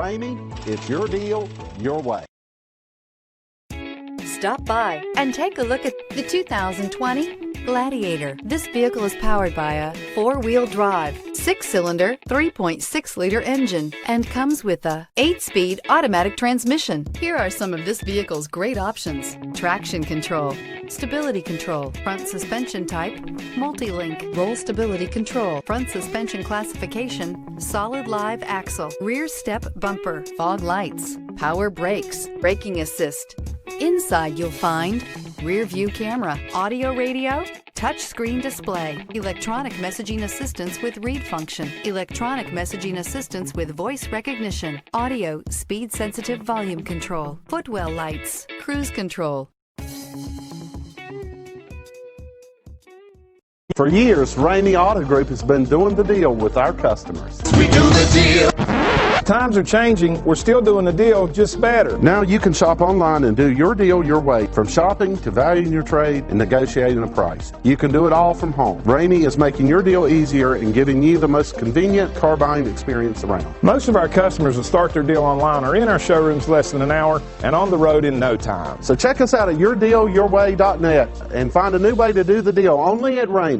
Ramey, it's your deal, your way. Stop by and take a look at the 2020 Gladiator. This vehicle is powered by a 4-wheel drive, 6-cylinder, 3.6-liter engine and comes with a 8-speed automatic transmission. Here are some of this vehicle's great options: traction control, stability control, front suspension type, multi-link, roll stability control, front suspension classification, solid live axle, rear step bumper, fog lights, power brakes, braking assist. Inside you'll find rear view camera, audio radio, touch screen display, electronic messaging assistance with read function, electronic messaging assistance with voice recognition, audio speed sensitive volume control, footwell lights, cruise control. For years, Ramey Auto Group has been doing the deal with our customers. We do the deal. Times are changing. We're still doing the deal, just better. Now you can shop online and do your deal your way, from shopping to valuing your trade and negotiating a price. You can do it all from home. Ramey is making your deal easier and giving you the most convenient car buying experience around. Most of our customers that start their deal online are in our showrooms less than an hour and on the road in no time. So check us out at yourdealyourway.net and find a new way to do the deal only at Ramey.